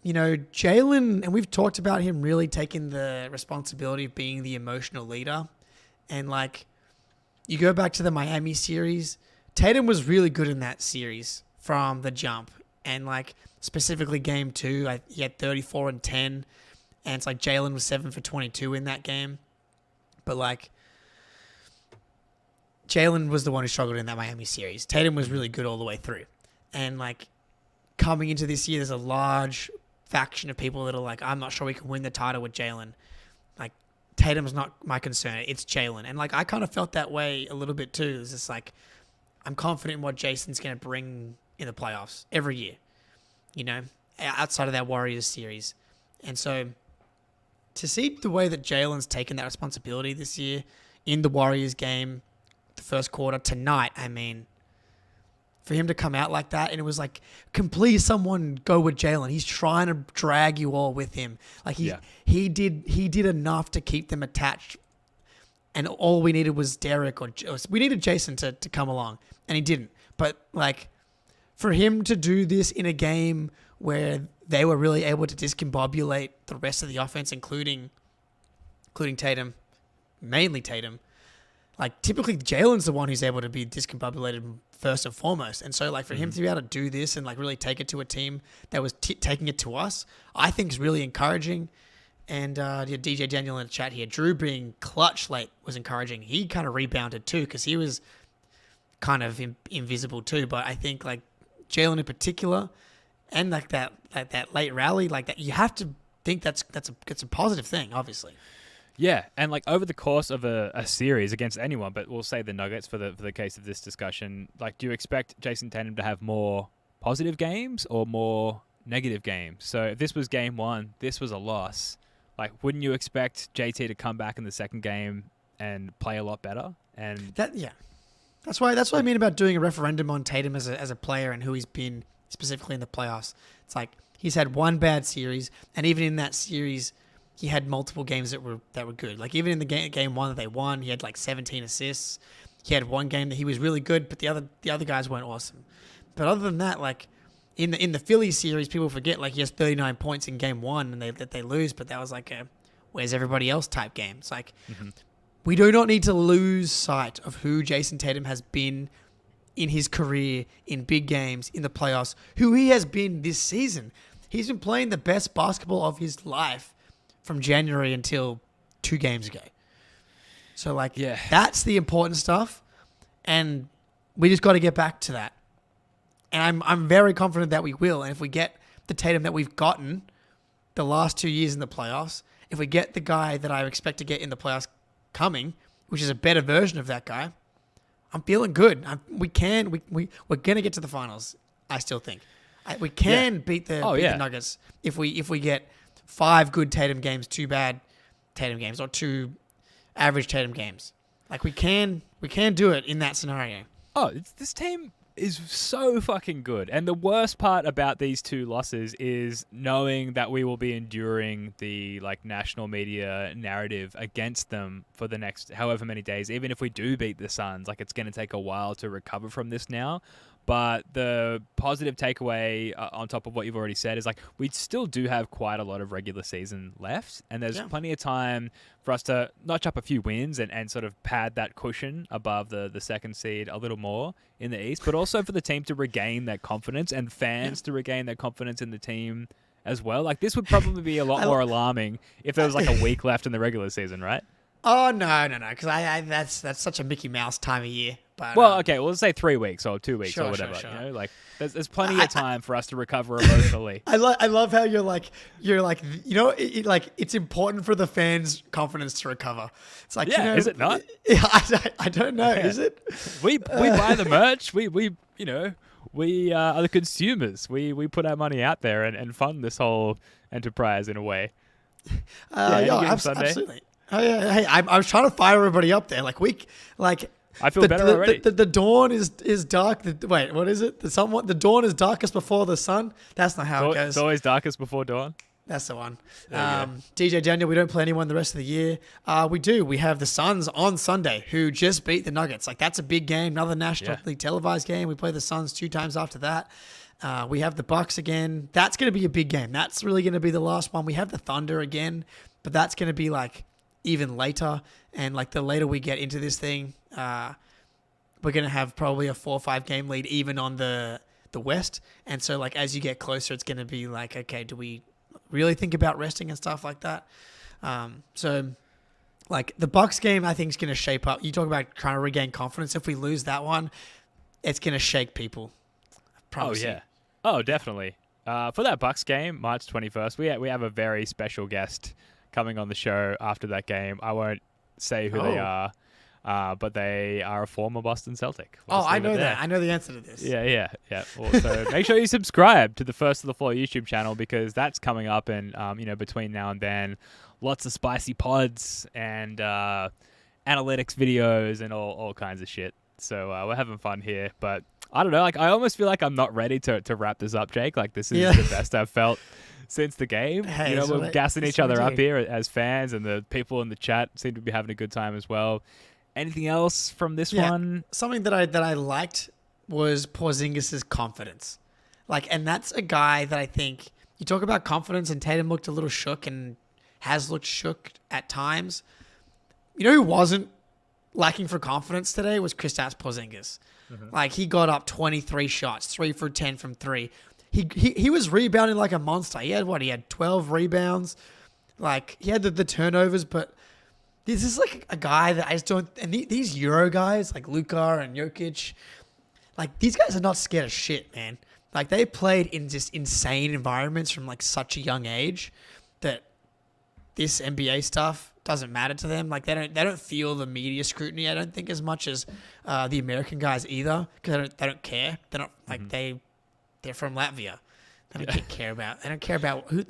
you know, Jaylen, and we've talked about him really taking the responsibility of being the emotional leader. And, like, you go back to the Miami series, Tatum was really good in that series from the jump. And, like, specifically game 2, he had 34 and 10. And it's like Jaylen was 7 for 22 in that game. But like, Jaylen was the one who struggled in that Miami series. Tatum was really good all the way through. And like, coming into this year, there's a large faction of people that are like, I'm not sure we can win the title with Jaylen. Like, Tatum's not my concern. It's Jaylen. And like, I kind of felt that way a little bit too. It's just like, I'm confident in what Jason's going to bring in the playoffs every year, you know, outside of that Warriors series. And so, to see the way that Jaylen's taken that responsibility this year in the Warriors game, the first quarter, tonight, I mean, for him to come out like that, and it was like, can please someone go with Jaylen? He's trying to drag you all with him. Like he did enough to keep them attached, and all we needed was Derek or we needed Jason to come along, and he didn't. But like, for him to do this in a game where they were really able to discombobulate the rest of the offense, including Tatum, mainly Tatum. Like, typically Jaylen's the one who's able to be discombobulated first and foremost. And so, like, for him to be able to do this and, like, really take it to a team that was taking it to us, I think is really encouraging. And DJ Daniel in the chat here, Drew being clutch late was encouraging. He kind of rebounded too because he was kind of invisible too. But I think, like, Jaylen in particular, and like that late rally, like that, you have to think that's a positive thing, obviously. Yeah, and like over the course of a series against anyone, but we'll say the Nuggets for the case of this discussion, like, do you expect Jason Tatum to have more positive games or more negative games? So if this was game 1, this was a loss, like, wouldn't you expect JT to come back in the second game and play a lot better? And that's what I mean about doing a referendum on Tatum as a player and who he's been specifically in the playoffs. It's like he's had one bad series, and even in that series, he had multiple games that were good. Like, even in the game 1 that they won, he had like 17 assists. He had one game that he was really good, but the other guys weren't awesome. But other than that, like in the Philly series, people forget like he has 39 points in game 1 and they lose, but that was like a where's everybody else type game. It's like we do not need to lose sight of who Jason Tatum has been in his career, in big games, in the playoffs, who he has been this season. He's been playing the best basketball of his life from January until 2 games ago. So, like, that's the important stuff, and we just got to get back to that. And I'm very confident that we will. And if we get the Tatum that we've gotten the last 2 years in the playoffs, if we get the guy that I expect to get in the playoffs coming, which is a better version of that guy, I'm feeling good. We're going to get to the finals, I still think. We can beat the Nuggets if we get 5 good Tatum games, 2 bad Tatum games, or 2 average Tatum games. Like we can do it in that scenario. Oh, this team is so fucking good. And the worst part about these two losses is knowing that we will be enduring the like national media narrative against them for the next however many days. Even if we do beat the Suns, like it's going to take a while to recover from this now. But the positive takeaway on top of what you've already said is like we still do have quite a lot of regular season left, and there's plenty of time for us to notch up a few wins and sort of pad that cushion above the second seed a little more in the East, but also for the team to regain their confidence and fans to regain their confidence in the team as well. Like this would probably be a lot more alarming if there was like a week left in the regular season, right? Oh no, because I that's such a Mickey Mouse time of year. But, well, okay, well, let's say 3 weeks or 2 weeks or whatever. Sure. You know, like there's plenty of time for us to recover emotionally. I love how you're like you know it's important for the fans' confidence to recover. It's like is it not? I don't know. Is it? We buy the merch. We you know we are the consumers. We put our money out there and fund this whole enterprise in a way. Absolutely. Oh, yeah. Hey, I was trying to fire everybody up there. I feel better already. The dawn is dark. Wait, what is it? The dawn is darkest before the sun. That's not how it goes. It's always darkest before dawn. That's the one. DJ Daniel, we don't play anyone the rest of the year. We do. We have the Suns on Sunday, who just beat the Nuggets. Like that's a big game, another nationally televised game. We play the Suns 2 times after that. We have the Bucks again. That's going to be a big game. That's really going to be the last one. We have the Thunder again, but that's going to be like even later. And like the later we get into this thing, we're going to have probably a 4 or 5 game lead even on the West. And so like as you get closer, it's going to be like, okay, do we really think about resting and stuff like that? So like the Bucks game, I think is going to shape up. You talk about trying to regain confidence. If we lose that one, it's going to shake people. I promise you. Oh, definitely. For that Bucks game, March 21st, we have a very special guest coming on the show after that game. I won't say who they are, but they are a former Boston Celtic. I know that. I know the answer to this. Yeah. So make sure you subscribe to the First of the Floor YouTube channel because that's coming up, and between now and then, lots of spicy pods and analytics videos and all kinds of shit. So we're having fun here, but I don't know. Like I almost feel like I'm not ready to wrap this up, Jake. Like this is the best I've felt since the game. Hey, we're gassing each other up here as fans, and the people in the chat seem to be having a good time as well. Anything else from this one? Something that I liked was Porzingis' confidence. And that's a guy that I think you talk about confidence, and Tatum looked a little shook and has looked shook at times. You know who wasn't lacking for confidence today was Kristaps Porzingis. Mm-hmm. He got up 23 shots, 3 for 10 from 3. He was rebounding like a monster. He had 12 rebounds. He had the turnovers, but this is like a guy that I just don't. And these Euro guys like Luka and Jokic, these guys are not scared of shit, man. They played in just insane environments from such a young age that this NBA stuff doesn't matter to them. They don't feel the media scrutiny. I don't think as much as the American guys either, because they don't care. They're not they're from Latvia. They don't care about. They don't care about who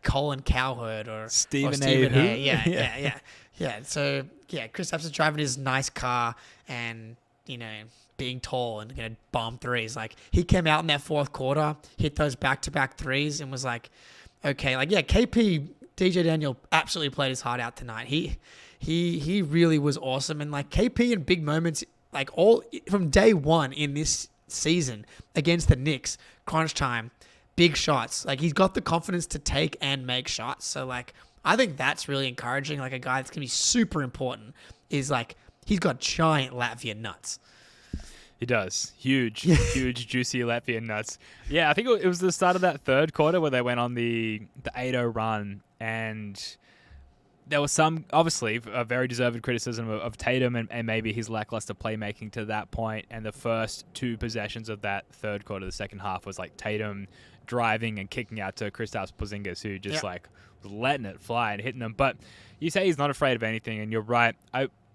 Colin Cowherd or Stephen A. Yeah. So Kristaps is driving his nice car and being tall and gonna bomb threes. He came out in that fourth quarter, hit those back-to-back threes, and was okay. KP. DJ Daniel absolutely played his heart out tonight. He really was awesome. And KP in big moments, all from day one in this season against the Knicks, crunch time, big shots. He's got the confidence to take and make shots. So I think that's really encouraging. A guy that's gonna be super important is he's got giant Latvian nuts. He does. Huge, juicy Latvian nuts. Yeah, I think it was the start of that third quarter where they went on the 8-0 run, and there was some, obviously, a very deserved criticism of Tatum and maybe his lackluster playmaking to that point. And the first 2 possessions of that third quarter, the second half, was Tatum driving and kicking out to Kristaps Porzingis, who just was letting it fly and hitting them. But you say he's not afraid of anything, and you're right.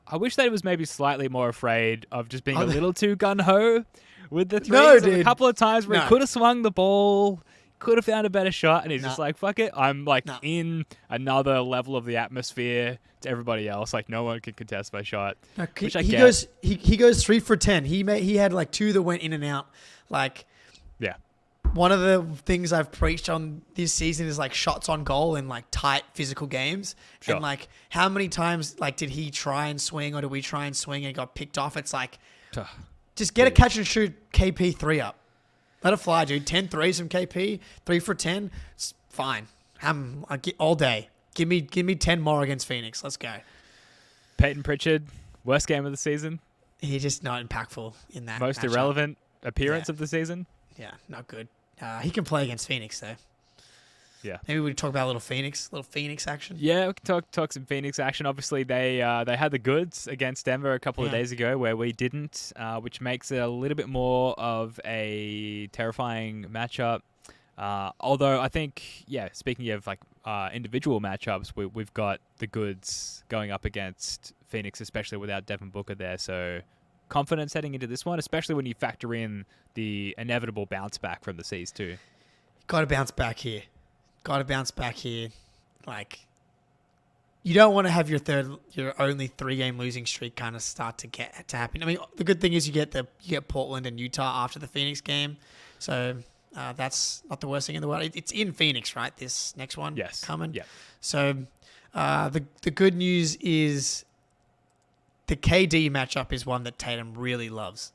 I wish that he was maybe slightly more afraid of just being a little too gun-ho with the threes. No, dude. A couple of times where he could have swung the ball, could have found a better shot, and he's Nah. just like, fuck it. I'm like Nah. in another level of the atmosphere to everybody else. Like no one can contest my shot. No, Which I he get. goes he goes 3 for 10. He had like 2 that went in and out. Like Yeah. one of the things I've preached on this season is like shots on goal in like tight physical games. Sure. And like how many times like did he try and swing or did we try and swing and got picked off? It's like just get a catch and shoot KP 3 up. Let it fly, dude. 10 threes from KP, 3 for 10. It's fine. I get all day. Give me 10 more against Phoenix. Let's go. Peyton Pritchard, worst game of the season. He's just not impactful in that. Most matchup. irrelevant appearance Yeah. of the season. Yeah, not good. He can play against Phoenix though. Yeah. Maybe we talk about a little Phoenix action. Yeah, we can talk some Phoenix action. Obviously, they had the goods against Denver a couple of days ago, where we didn't, which makes it a little bit more of a terrifying matchup. Although I think, speaking of like individual matchups, we've got the goods going up against Phoenix, especially without Devin Booker there. So confidence heading into this one, especially when you factor in the inevitable bounce back from the C's too. Got to bounce back here. Like, you don't want to have your only 3-game losing streak kind of start to get to happen. I mean, the good thing is you get Portland and Utah after the Phoenix game, so that's not the worst thing in the world. It's in Phoenix, right? This next one, coming. Yeah. So the good news is the KD matchup is one that Tatum really loves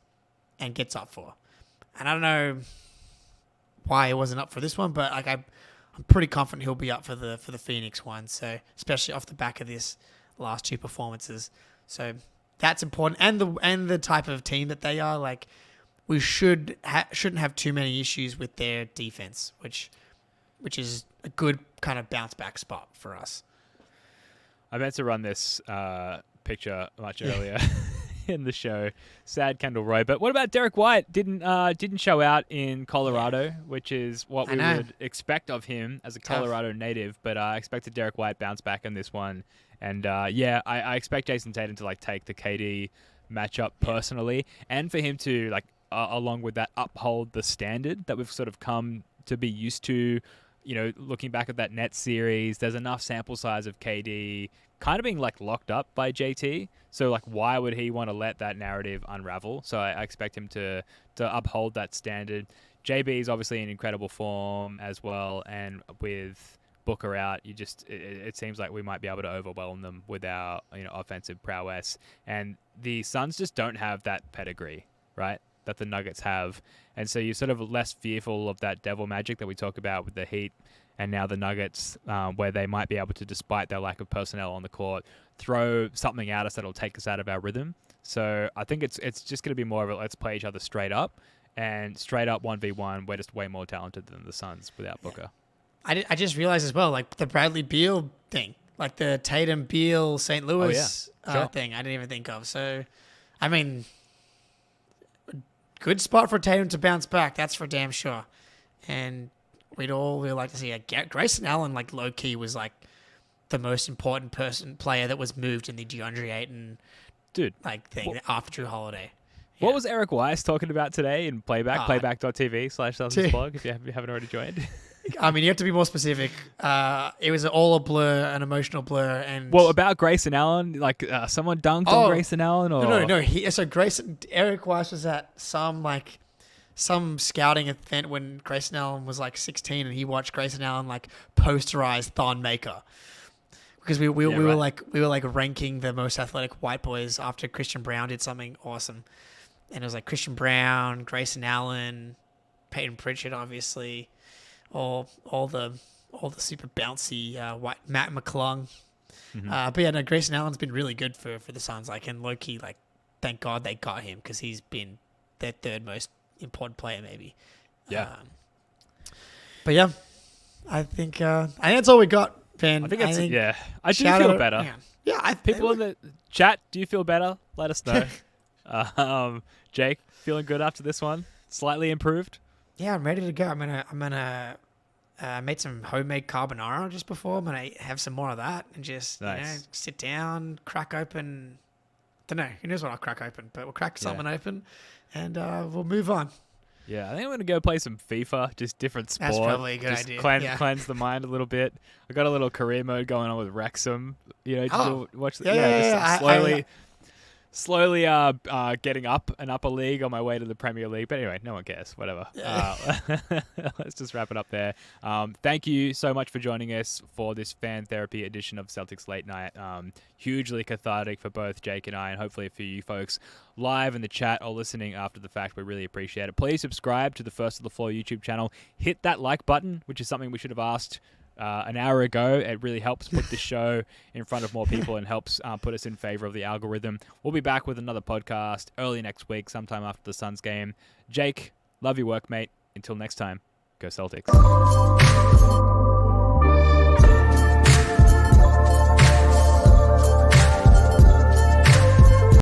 and gets up for, and I don't know why he wasn't up for this one, but like I'm pretty confident he'll be up for the Phoenix one. So especially off the back of this last 2 performances, so that's important. And the type of team that they are, like we shouldn't have too many issues with their defense, which is a good kind of bounce back spot for us. I meant to run this picture much earlier in the show. Sad Kendall Roy. But what about Derek White? Didn't show out in Colorado, which is what we would expect of him as a Colorado native. But I expected Derek White bounce back in this one. And I expect Jason Tatum to like take the KD matchup personally, and for him to like along with that uphold the standard that we've sort of come to be used to. You know, looking back at that Nets series, there's enough sample size of KD kind of being like locked up by JT. So like, why would he want to let that narrative unravel? So I expect him to uphold that standard. JB is obviously in incredible form as well, and with Booker out, it seems like we might be able to overwhelm them with our offensive prowess. And the Suns just don't have that pedigree, right, that the Nuggets have. And so you're sort of less fearful of that devil magic that we talk about with the Heat and now the Nuggets, where they might be able to, despite their lack of personnel on the court, throw something at us that'll take us out of our rhythm. So I think it's just going to be more of a let's play each other straight up, and straight up 1v1, we're just way more talented than the Suns without Booker. I just realized as well, like the Bradley Beal thing, like the Tatum Beal St. Louis thing I didn't even think of. So, I mean, good spot for Tatum to bounce back. That's for damn sure. And we'd like to see Grayson Allen, like low key, was like the most important player that was moved in the DeAndre Ayton thing after Drew Holiday. Yeah. What was Eric Weiss talking about today in Playback? Playback.tv/Celtics blog if you haven't already joined. I mean, you have to be more specific. It was all a blur, an emotional blur, and about Grayson Allen, like someone dunked on Grayson Allen, or no. Eric Weiss was at some scouting event when Grayson Allen was like 16, and he watched Grayson Allen like posterize Thon Maker, because we were like ranking the most athletic white boys after Christian Brown did something awesome, and it was like Christian Brown, Grayson Allen, Peyton Pritchard, obviously. All the super bouncy white Matt McClung, but yeah, no, Grayson Allen's been really good for the Suns. Like, and low key, like, thank God they got him, because he's been their third most important player, maybe. Yeah. But yeah, I think that's all we got, Ben. I do feel better. Yeah. People in the chat, do you feel better? Let us know. Jake, feeling good after this one? Slightly improved? Yeah, I'm ready to go. I'm gonna made some homemade carbonara just before. I'm gonna have some more of that and just sit down, crack open. Don't know who knows what I'll crack open, but we'll crack something open, and we'll move on. Yeah, I think I'm going to go play some FIFA, just different sport. That's probably a good just idea. Cleanse the mind a little bit. I got a little career mode going on with Wrexham. Watch slowly getting up an upper league on my way to the Premier League. But anyway, no one cares. Whatever. Let's just wrap it up there. Thank you so much for joining us for this fan therapy edition of Celtics Late Night. Hugely cathartic for both Jake and I, and hopefully for you folks live in the chat or listening after the fact. We really appreciate it. Please subscribe to the First of the Floor YouTube channel. Hit that like button, which is something we should have asked an hour ago. It really helps put this show in front of more people and helps put us in favor of the algorithm. We'll be back with another podcast early next week, sometime after the Suns game. Jake, love your work, mate. Until next time, go Celtics.